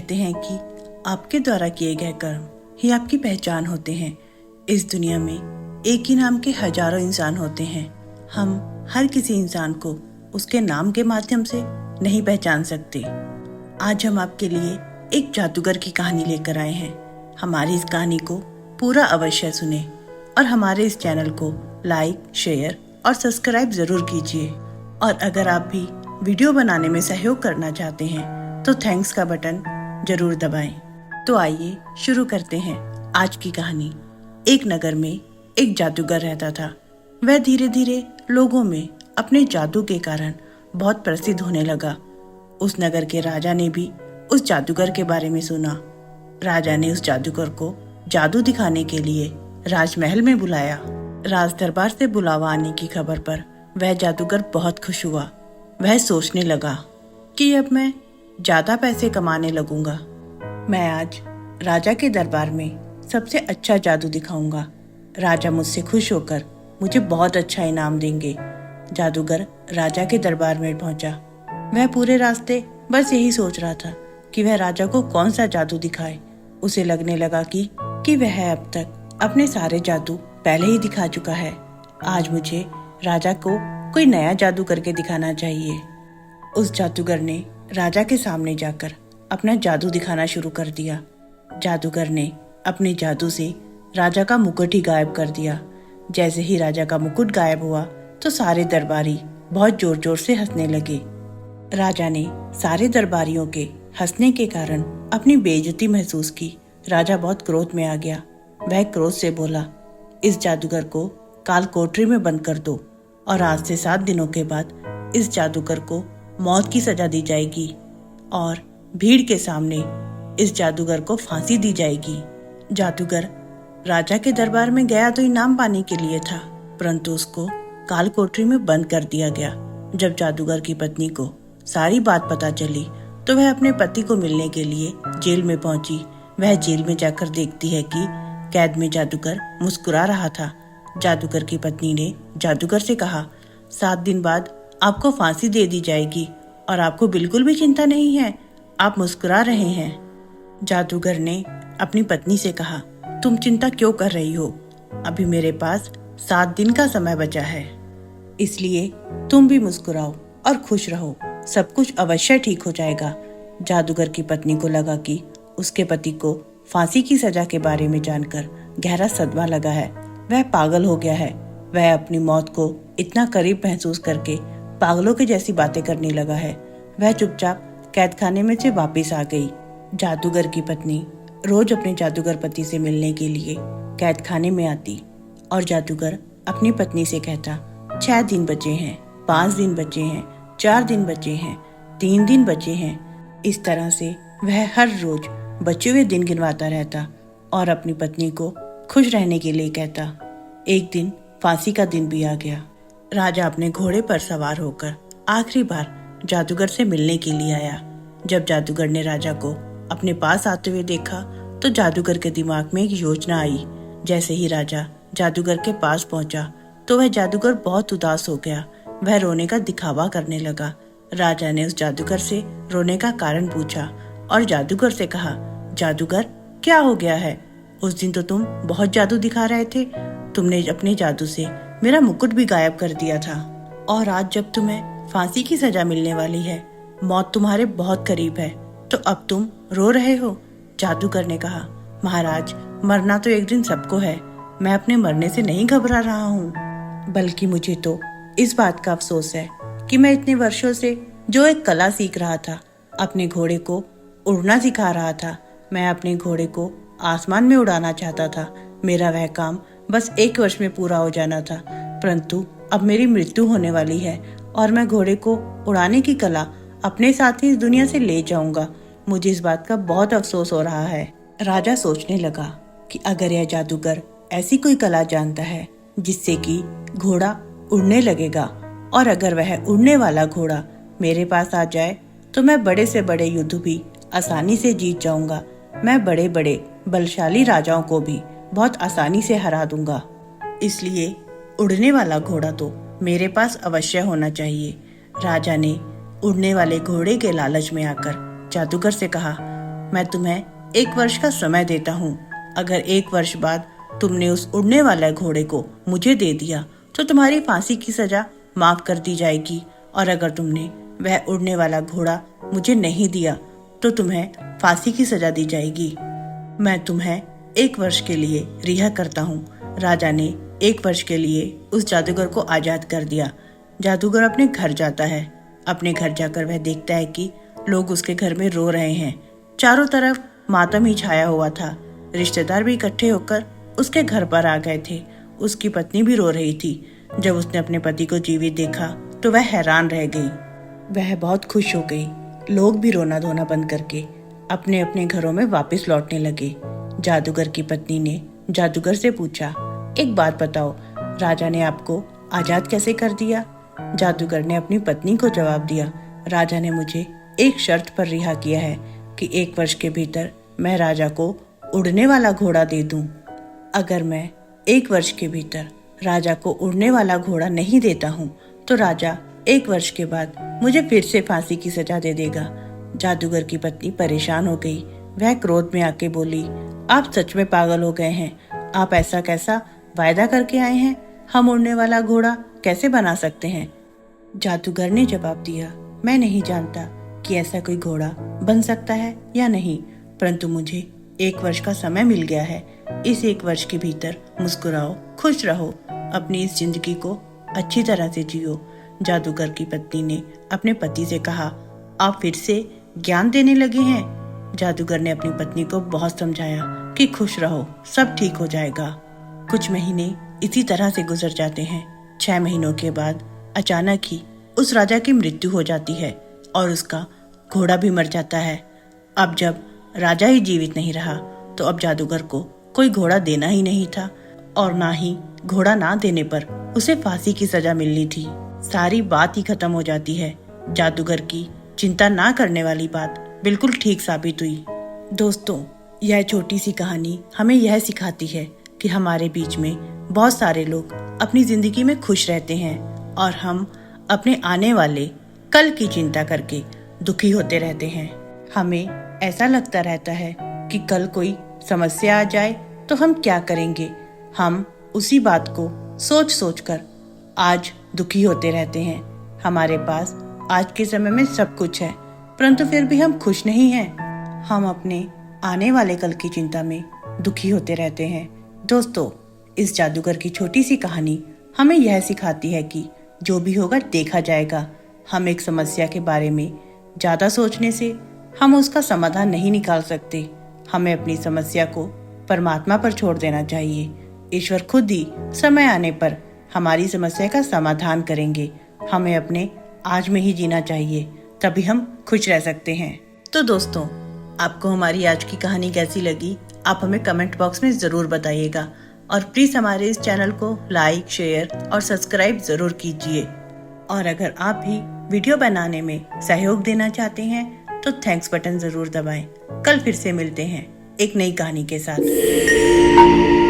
कहते हैं कि आपके द्वारा किए गए कर्म ही आपकी पहचान होते हैं। इस दुनिया में एक ही नाम के हजारों इंसान होते हैं। हम हर किसी इंसान को उसके नाम के माध्यम से नहीं पहचान सकते। आज हम आपके लिए एक जादूगर की कहानी लेकर आए हैं। हमारी इस कहानी को पूरा अवश्य सुने और हमारे इस चैनल को लाइक, शेयर और सब्सक्राइब जरूर कीजिए। और अगर आप भी वीडियो बनाने में सहयोग करना चाहते हैं तो थैंक्स का बटन जरूर दबाएं। तो आइए शुरू करते हैं आज की कहानी। एक नगर में एक जादूगर रहता था। वह धीरे धीरे लोगों में अपने जादू के कारण बहुत प्रसिद्ध होने लगा। उस नगर के राजा ने भी उस जादूगर के बारे में सुना। राजा ने उस जादूगर को जादू दिखाने के लिए राजमहल में बुलाया। राज दरबार से बुलावा आने की खबर पर वह जादूगर बहुत खुश हुआ। वह सोचने लगा कि अब मैं ज्यादा पैसे कमाने लगूंगा। मैं आज राजा के दरबार में सबसे अच्छा जादू दिखाऊंगा। राजा मुझसे खुश होकर मुझे बहुत अच्छा इनाम देंगे। जादूगर राजा के दरबार में पहुंचा। वह पूरे रास्ते बस यही सोच रहा था कि वह राजा को कौन सा जादू दिखाए। उसे लगने लगा कि वह अब तक अपने सारे जादू पहले ही दिखा चुका है। आज मुझे राजा को कोई नया जादू करके दिखाना चाहिए। उस जादूगर ने राजा के सामने जाकर अपना जादू दिखाना शुरू कर दिया। जादूगर ने अपने जादू से राजा का मुकुट ही गायब कर दिया। जैसे ही राजा का मुकुट गायब हुआ तो सारे दरबारी बहुत जोर जोर से हंसने लगे। राजा ने सारे दरबारियों के हंसने के कारण अपनी बेइज्जती महसूस की। राजा बहुत क्रोध में आ गया। वह क्रोध से बोला, इस जादूगर को काल कोठरी में बंद कर दो और आज से 7 दिनों के बाद इस जादूगर को मौत की सजा दी जाएगी और भीड़ के सामने इस जादूगर को फांसी दी जाएगी। जादूगर राजा के दरबार में गया तो इनाम पाने के लिए था, परंतु उसको काल कोठरी में बंद कर दिया गया। जब जादूगर की पत्नी को सारी बात पता चली तो वह अपने पति को मिलने के लिए जेल में पहुंची। वह जेल में जाकर देखती है कि कैद में जादूगर मुस्कुरा रहा था। जादूगर की पत्नी ने जादूगर से कहा, 7 दिन बाद आपको फांसी दे दी जाएगी और आपको बिल्कुल भी चिंता नहीं है, आप मुस्कुरा रहे हैं। जादूगर ने अपनी पत्नी से कहा, तुम चिंता क्यों कर रही हो? अभी मेरे पास 7 दिन का समय बचा है, इसलिए तुम भी मुस्कुराओ और खुश रहो, सब कुछ अवश्य ठीक हो जाएगा। जादूगर की पत्नी को लगा कि उसके पति को फांसी की सजा के बारे में जानकर गहरा सदमा लगा है। वह पागल हो गया है। वह अपनी मौत को इतना करीब महसूस करके पागलों की जैसी बातें करने लगा है। वह चुपचाप कैदखाने में से वापस आ गई। जादूगर की पत्नी रोज अपने जादूगर पति से मिलने के लिए कैदखाने में आती और जादूगर अपनी पत्नी से कहता, 6 दिन बचे हैं, 5 दिन बचे हैं, 4 दिन बचे हैं, 3 दिन बचे हैं। इस तरह से वह हर रोज बचे हुए दिन गिनवाता रहता और अपनी पत्नी को खुश रहने के लिए कहता। एक दिन फांसी का दिन भी आ गया। राजा अपने घोड़े पर सवार होकर आखिरी बार जादूगर से मिलने के लिए आया। जब जादूगर ने राजा को अपने पास आते हुए देखा तो जादूगर के दिमाग में एक योजना आई। जैसे ही राजा जादूगर के पास पहुंचा तो वह जादूगर बहुत उदास हो गया। वह रोने का दिखावा करने लगा। राजा ने उस जादूगर से रोने का कारण पूछा और जादूगर से कहा, जादूगर क्या हो गया है? उस दिन तो तुम बहुत जादू दिखा रहे थे। तुमने अपने जादू से मेरा मुकुट भी गायब कर दिया था और आज जब तुम्हें फांसी की सजा मिलने वाली है, मौत तुम्हारे बहुत करीब है, तो अब तुम रो रहे हो। जादूगर ने कहा, महाराज, मरना तो एक दिन सबको है। मैं अपने मरने से नहीं घबरा रहा हूँ, बल्कि मुझे तो इस बात का अफसोस है कि मैं इतने वर्षों से जो एक कला सीख रहा था, अपने घोड़े को उड़ना सिखा रहा था, मैं अपने घोड़े को आसमान में उड़ाना चाहता था। मेरा वह काम बस 1 वर्ष में पूरा हो जाना था, परंतु अब मेरी मृत्यु होने वाली है और मैं घोड़े को उड़ाने की कला अपने साथ ही इस दुनिया से ले जाऊंगा। मुझे इस बात का बहुत अफसोस हो रहा है। राजा सोचने लगा कि अगर यह जादूगर ऐसी कोई कला जानता है जिससे कि घोड़ा उड़ने लगेगा और अगर वह उड़ने वाला घोड़ा मेरे पास आ जाए तो मैं बड़े से बड़े युद्ध भी आसानी से जीत जाऊंगा। मैं बड़े बड़े बलशाली राजाओं को भी बहुत आसानी से हरा दूंगा। इसलिए उड़ने वाला घोड़ा तो मेरे पास अवश्य होना चाहिए। राजा ने उड़ने वाले घोड़े के लालच में आकर जादूगर से कहा, मैं तुम्हें 1 वर्ष का समय देता हूँ। अगर 1 वर्ष बाद तुमने उस उड़ने वाले घोड़े को मुझे दे दिया तो तुम्हारी फांसी की सजा माफ कर दी जाएगी, और अगर तुमने वह उड़ने वाला घोड़ा मुझे नहीं दिया तो तुम्हें फांसी की सजा दी जाएगी। मैं तुम्हें 1 वर्ष के लिए रिहा करता हूँ। राजा ने 1 वर्ष के लिए उस जादूगर को आजाद कर दिया। जादूगर अपने घर जाता है। अपने घर जाकर वह देखता है कि लोग उसके घर में रो रहे हैं। चारों तरफ मातम ही छाया हुआ था। रिश्तेदार भी इकट्ठे होकर उसके घर पर आ गए थे। उसकी पत्नी भी रो रही थी। जब उसने अपने पति को जीवित देखा तो वह हैरान रह गई। वह बहुत खुश हो गई। लोग भी रोना धोना बंद करके अपने अपने घरों में वापस लौटने लगे। जादूगर की पत्नी ने जादूगर से पूछा, एक बात बताओ, राजा ने आपको आजाद कैसे कर दिया? जादूगर ने अपनी पत्नी को जवाब दिया, राजा ने मुझे एक शर्त पर रिहा किया है कि 1 वर्ष के भीतर मैं राजा को उड़ने वाला घोड़ा दे दूं। अगर मैं 1 वर्ष के भीतर राजा को उड़ने वाला घोड़ा नहीं देता हूं तो राजा 1 वर्ष के बाद मुझे फिर से फांसी की सजा दे देगा। जादूगर की पत्नी परेशान हो गई। वह क्रोध में आके बोली, आप सच में पागल हो गए हैं। आप ऐसा कैसा वायदा करके आए हैं? हम उड़ने वाला घोड़ा कैसे बना सकते हैं? जादूगर ने जवाब दिया, मैं नहीं जानता कि ऐसा कोई घोड़ा बन सकता है या नहीं, परंतु मुझे 1 वर्ष का समय मिल गया है। इस 1 वर्ष के भीतर मुस्कुराओ, खुश रहो, अपनी इस जिंदगी को अच्छी तरह से जियो। जादूगर की पत्नी ने अपने पति से कहा, आप फिर से ज्ञान देने लगे हैं। जादूगर ने अपनी पत्नी को बहुत समझाया कि खुश रहो, सब ठीक हो जाएगा। कुछ महीने इसी तरह से गुजर जाते हैं। 6 महीनों के बाद अचानक ही उस राजा की मृत्यु हो जाती है और उसका घोड़ा भी मर जाता है। अब जब राजा ही जीवित नहीं रहा तो अब जादूगर को कोई घोड़ा देना ही नहीं था, और ना ही घोड़ा ना देने पर उसे फांसी की सजा मिलनी थी। सारी बात ही खत्म हो जाती है। जादूगर की चिंता ना करने वाली बात बिल्कुल ठीक साबित हुई। दोस्तों, यह छोटी सी कहानी हमें यह सिखाती है कि हमारे बीच में बहुत सारे लोग अपनी जिंदगी में खुश रहते हैं और हम अपने आने वाले कल की चिंता करके दुखी होते रहते हैं। हमें ऐसा लगता रहता है कि कल कोई समस्या आ जाए तो हम क्या करेंगे। हम उसी बात को सोच सोच कर आज दुखी होते रहते हैं। हमारे पास आज के समय में सब कुछ है, परंतु फिर भी हम खुश नहीं हैं। हम अपने आने वाले कल की चिंता में दुखी होते रहते हैं। दोस्तों, इस जादूगर की छोटी सी कहानी हमें यह सिखाती है कि जो भी होगा देखा जाएगा। हम एक समस्या के बारे में ज्यादा सोचने से हम उसका समाधान नहीं निकाल सकते। हमें अपनी समस्या को परमात्मा पर छोड़ देना चाहिए। ईश्वर खुद ही समय आने पर हमारी समस्या का समाधान करेंगे। हमें अपने आज में ही जीना चाहिए, तभी हम खुश रह सकते हैं। तो दोस्तों, आपको हमारी आज की कहानी कैसी लगी? आप हमें कमेंट बॉक्स में जरूर बताइएगा, और प्लीज हमारे इस चैनल को लाइक, शेयर और सब्सक्राइब जरूर कीजिए। और अगर आप भी वीडियो बनाने में सहयोग देना चाहते हैं तो थैंक्स बटन जरूर दबाएं। कल फिर से मिलते हैं एक नई कहानी के साथ।